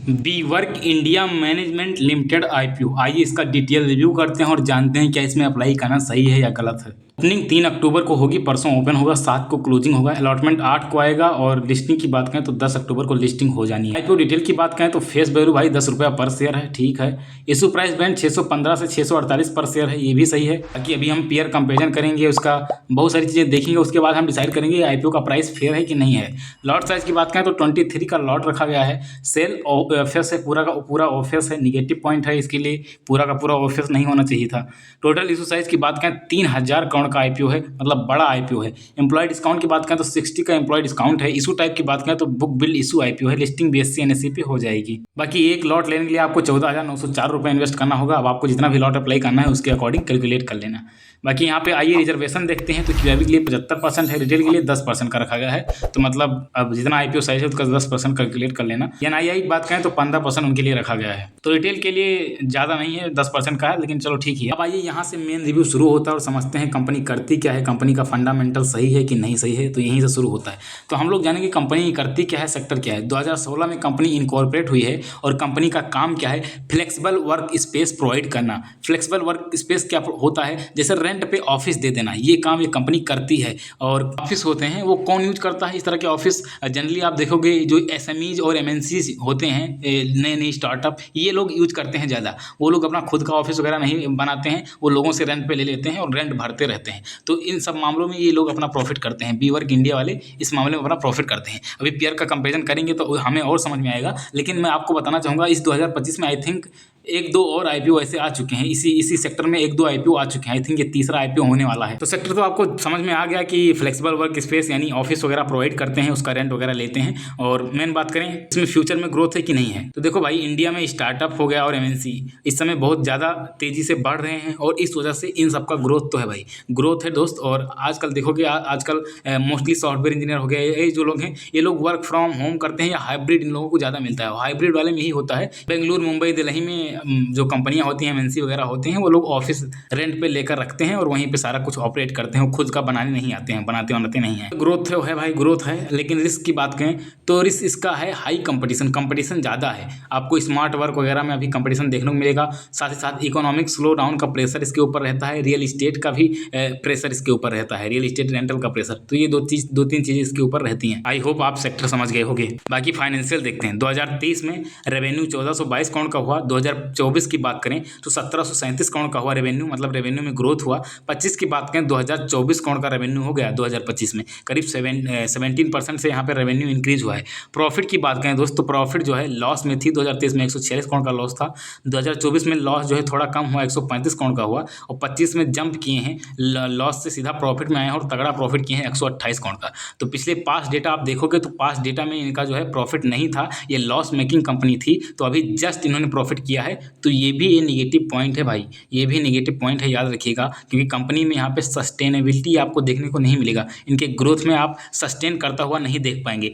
B work India management limited IPO. आइए इसका detail review करते हैं और जानते हैं क्या इसमें अप्लाई करना सही है या गलत है। ओपनिंग 3 अक्टूबर को होगी, परसों ओपन होगा, 7 को क्लोजिंग होगा। अलॉटमेंट 8 को आएगा और लिस्टिंग की बात करें तो 10 अक्टूबर को लिस्टिंग हो जानी है। आईपीओ डिटेल की बात करें तो फेस वैल्यू भाई 10 रुपया पर शेयर है, ठीक है। इशू प्राइस बैंड 615 से 648 पर शेयर है, ये भी सही है। बाकी अभी हम पेयर कंपेरिजन करेंगे, उसका बहुत सारी चीज़ें देखेंगे, उसके बाद हम डिसाइड करेंगे आईपीओ का प्राइस फेयर है कि नहीं है। लॉट साइज की बात करें तो 23 का लॉट रखा गया है। सेल ऑफेस है, पूरा का पूरा ऑफेस है, निगेटिव पॉइंट है इसके लिए, पूरा का पूरा ऑफेस नहीं होना चाहिए था। टोटल इशू साइज की बात करें 3000 करोड़ का आईपीओ है, मतलब बड़ा आईपीओ है। एम्प्लॉय डिस्काउंट की बात करें तो 60 का एम्प्लॉय डिस्काउंट है। इशू टाइप की बात करें तो बुक बिल्ड इशू आईपीओ है। लिस्टिंग बीएससी एनएसई पे हो जाएगी। बाकी एक लॉट लेने के लिए आपको 14,904 रुपये इन्वेस्ट करना होगा। अब आपको जितना भी लॉट अप्लाई करना है उसके अकॉर्डिंग कैलकुलेट कर लेना। बाकी यहाँ पे आइए रिजर्वेशन देखते हैं तो क्यूआईबी के लिए 75% है, रिटेल के लिए 10% का रखा गया है। तो मतलब अब जितना आईपीओ साइज है उसका 10% कैलकुलेट कर लेना। एनआईआई की बात करें तो 15% उनके लिए रखा गया है। तो रिटेल के लिए ज़्यादा नहीं है, 10% का है, लेकिन चलो ठीक है। अब आइए यहाँ से मेन रिव्यू शुरू होता है और समझते हैं कंपनी करती क्या है, कंपनी का फंडामेंटल सही है कि नहीं सही है। तो यहीं से शुरू होता है। तो हम लोग जानेंगे कंपनी करती क्या है, सेक्टर क्या है। 2016 में कंपनी इनकॉर्पोरेट हुई है और कंपनी का काम क्या है, फ्लेक्सिबल वर्क स्पेस प्रोवाइड करना। फ्लेक्सिबल वर्क स्पेस क्या होता है, जैसे रेंट पे ऑफिस दे देना, ये काम ये कंपनी करती है। और ऑफिस होते हैं वो कौन यूज करता है इस तरह के ऑफिस, जनरली आप देखोगे जो एसएमईज और एमएनसीज होते हैं, नए नए स्टार्टअप, ये लोग यूज करते हैं ज़्यादा। वो लोग अपना खुद का ऑफिस वगैरह नहीं बनाते हैं, वो लोगों से रेंट पे ले लेते हैं और रेंट भरते रहते हैं। तो इन सब मामलों में ये लोग अपना प्रॉफिट करते हैं। बी वर्क इंडिया वाले इस मामले में अपना प्रॉफिट करते हैं। अभी पेयर का कंपेरिजन करेंगे तो हमें और समझ में आएगा, लेकिन मैं आपको बताना चाहूँगा इस 2025 में आई थिंक एक दो और आईपीओ ऐसे आ चुके हैं, इसी सेक्टर में एक दो आईपीओ आ चुके हैं। आई थिंक ये तीसरा आईपीओ होने वाला है। तो सेक्टर तो आपको समझ में आ गया कि फ्लेक्सिबल वर्क स्पेस यानी ऑफिस वगैरह प्रोवाइड करते हैं, उसका रेंट वगैरह लेते हैं। और मेन बात करें इसमें फ्यूचर में ग्रोथ है कि नहीं है, तो देखो भाई इंडिया में स्टार्टअप हो गया और एमएनसी इस समय बहुत ज़्यादा तेज़ी से बढ़ रहे हैं और इस वजह से इन सबका ग्रोथ तो है भाई, ग्रोथ है दोस्त। और आजकल देखोगे आजकल मोस्टली सॉफ्टवेयर इंजीनियर हो गए, ये जो लोग हैं ये लोग वर्क फ्रॉम होम करते हैं या हाइब्रिड इन लोगों को ज़्यादा मिलता है। हाइब्रिड वाले में ही होता है। बेंगलुरु, मुंबई, दिल्ली में जो कंपनी होती हैं एमएनसी वगैरह होते हैं, वो लोग ऑफिस रेंट पे लेकर रखते हैं और वहीं पे सारा कुछ ऑपरेट करते हैं। खुद का बनाने नहीं आते हैं, बनाते बनाते नहीं है। ग्रोथ है भाई, ग्रोथ है, लेकिन रिस्क की बात करें तो रिस्क इसका है हाई कंपटीशन, कंपटीशन ज़्यादा है। आपको स्मार्ट वर्क वगैरह में अभी कंपटीशन देखने को मिलेगा। साथ ही साथ इकोनॉमिक स्लो डाउन का प्रेशर इसके ऊपर रहता है। रियल इस्टेट का भी प्रेशर इसके ऊपर रहता है, रियल इस्टेट रेंटल का प्रेशर। तो ये दो तीन चीज़ें इसके ऊपर रहती हैं। आई होप आप सेक्टर समझ गए होंगे। बाकी फाइनेंशियल देखते हैं। 2023 में रेवेन्यू 1422 करोड़ का हुआ। 2024 की बात करें तो 1737 करोड़ का हुआ रेवेन्यू, मतलब रेवेन्यू में ग्रोथ हुआ। 25 की बात करें 2024 करोड़ का रेवेन्यू हो गया 2025 में, करीब 17% से यहाँ पे रेवेन्यू इंक्रीज हुआ है। प्रॉफिट की बात करें दोस्तों, प्रॉफिट जो है लॉस में थी 2023 में 146 करोड़ का लॉस था। 2024 में लॉस जो है थोड़ा कम हुआ, 135 करोड़ का हुआ और 25 में जंप किए हैं, लॉस से सीधा प्रॉफिट में आए हैं और तगड़ा प्रॉफिट किए हैं 128 करोड़ का। तो पिछले पास्ट डेटा आप देखोगे तो पास्ट डेटा में इनका जो है प्रॉफिट नहीं था, ये लॉस मेकिंग कंपनी थी। तो अभी जस्ट इन्होंने प्रॉफिट किया है, तो ये भी ये निगेटिव पॉइंट है भाई, ये भी नेगेटिव पॉइंट है, याद रखिएगा। क्योंकि कंपनी में यहाँ पे सस्टेनेबिलिटी आपको देखने को नहीं मिलेगा। इनके ग्रोथ में आप सस्टेन करता हुआ नहीं देख पाएंगे।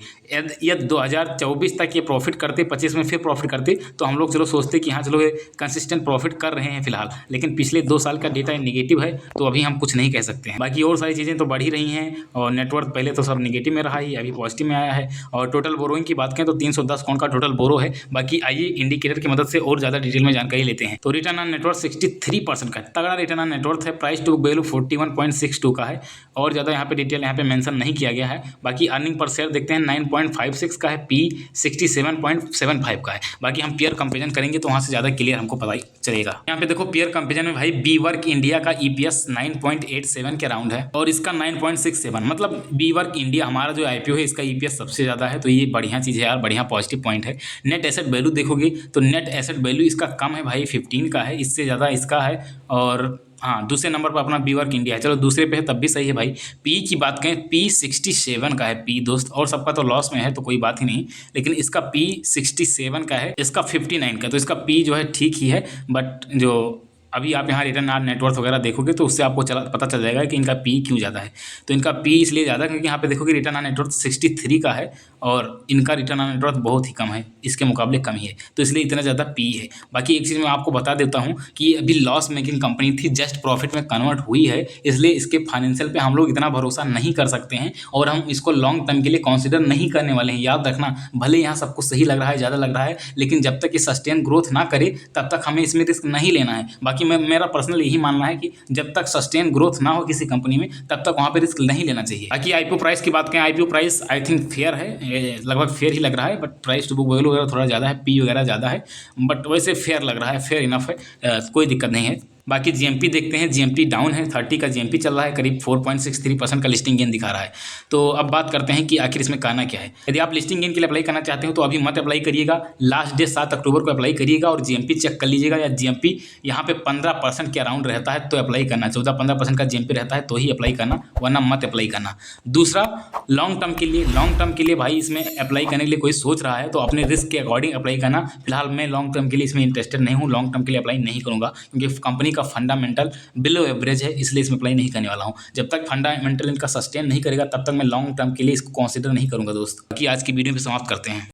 यदि 2024 तक ये प्रॉफिट करते, 25 में फिर प्रॉफिट करते, तो हम लोग चलो सोचते कि हाँ चलो ये कंसिस्टेंट प्रॉफिट कर रहे हैं फिलहाल। लेकिन पिछले 2 साल का डेटा निगेटिव है, तो अभी हम कुछ नहीं कह सकते हैं। बाकी और सारी चीज़ें तो बढ़ ही रही हैं और नेटवर्क पहले तो सब निगेटिव में रहा ही, अभी पॉजिटिव में आया है। और टोटल बोरोइंग की बात करें तो 310 करोड़ का टोटल बोरो है। बाकी आइए इंडिकेटर की मदद से और ज़्यादा डिटेल में जानकारी लेते हैं। तो रिटर्न ऑन नेटवर्क 63% का है, तगड़ा रिटर्न ऑन नेटवर्थ है। प्राइस टू वैल्यू 41.62 का है और ज़्यादा यहाँ पे डिटेल यहाँ पे मेंशन नहीं किया गया है। बाकी अर्निंग पर शेयर देखते हैं 9.56 का है, पी 67.75 का है। बाकी हम पेयर कंपेरिजन करेंगे तो वहाँ से ज़्यादा क्लियर हमको पता ही चलेगा। यहाँ पे देखो पेयर कंपेरिजन में भाई बी वर्क इंडिया का ईपीएस 9.87 के राउंड है और इसका 9.67, मतलब बी वर्क इंडिया हमारा जो आईपीओ है इसका ईपीएस सबसे ज़्यादा है। तो ये बढ़िया चीज़ है यार, बढ़िया पॉजिटिव पॉइंट है। नेट एसेट वैल्यू देखोगे तो नेट एसेट वैल्यू इसका कम है भाई, 15 का है, इससे ज़्यादा इसका है। और हाँ, दूसरे नंबर पर अपना बी वर्क इंडिया है, चलो दूसरे पे है तब भी सही है भाई। पी की बात करें, पी 67 का है पी दोस्त, और सबका तो लॉस में है तो कोई बात ही नहीं, लेकिन इसका पी 67 का है, इसका 59 का। तो इसका पी जो है ठीक ही है, बट जो अभी आप यहाँ रिटर्न ऑन नेटवर्थ वगैरह देखोगे तो उससे आपको पता चल जाएगा कि इनका पी क्यों ज़्यादा है। तो इनका पी इसलिए ज़्यादा क्योंकि यहाँ पे देखोगे रिटर्न ऑन नेटवर्थ 63 का है और इनका रिटर्न ऑन नेटवर्थ बहुत ही कम है, इसके मुकाबले कम ही है, तो इसलिए इतना ज़्यादा पी है। बाकी एक चीज़ मैं आपको बता देता हूँ कि ये अभी लॉस मेकिंग कंपनी थी, जस्ट प्रॉफिट में कन्वर्ट हुई है, इसलिए इसके फाइनेंशियल पे हम लोग इतना भरोसा नहीं कर सकते हैं और हम इसको लॉन्ग टर्म के लिए कंसिडर नहीं करने वाले हैं। याद रखना, भले यहाँ सब कुछ सही लग रहा है, ज़्यादा लग रहा है, लेकिन जब तक ये सस्टेन ग्रोथ ना करे तब तक हमें इसमें रिस्क नहीं लेना है। बाकी मेरा पर्सनल यही मानना है कि जब तक सस्टेन ग्रोथ ना हो किसी कंपनी में तब तक वहाँ पे रिस्क नहीं लेना चाहिए। बाकी आईपीओ प्राइस की बात करें, IPO price I think fair है, लगभग फेयर ही लग रहा है, but price to book value वगैरह थोड़ा ज़्यादा है, पी वगैरह ज़्यादा है, बट वैसे फेयर लग रहा है, फेयर इनफ है, कोई दिक्कत नहीं है। बाकी जीएमपी देखते हैं, जीएमपी डाउन है, 30 का जीएमपी चल रहा है, करीब 4.63% का लिस्टिंग गेन दिखा रहा है। तो अब बात करते हैं कि आखिर इसमें करना क्या है। यदि आप लिस्टिंग गेन के लिए अप्लाई करना चाहते हो तो अभी मत अप्लाई करिएगा, लास्ट डेट 7 अक्टूबर को अप्लाई करिएगा और जीएमपी चेक कर लीजिएगा, या जीएमपी यहाँ पे 15% के अराउंड रहता है तो अप्लाई करना, 14-15% का जीएमपी रहता है तो ही अप्लाई करना, वरना मत अप्लाई करना। दूसरा, लॉन्ग टर्म के लिए भाई इसमें अप्लाई करने के लिए कोई सोच रहा है तो अपने रिस्क के अकॉर्डिंग अप्लाई करना। फिलहाल मैं लॉन्ग टर्म के लिए इसमें इंटरेस्टेड नहीं हूँ, लॉन्ग टर्म के लिए अप्लाई नहीं करूँगा, क्योंकि कंपनी का फंडामेंटल बिलो एवरेज है, इसलिए इसमें अप्लाई नहीं करने वाला हूं। जब तक फंडामेंटल इनका सस्टेन नहीं करेगा तब तक मैं लॉन्ग टर्म के लिए इसको कंसीडर नहीं करूंगा दोस्त। बाकी आज की वीडियो भी समाप्त करते हैं।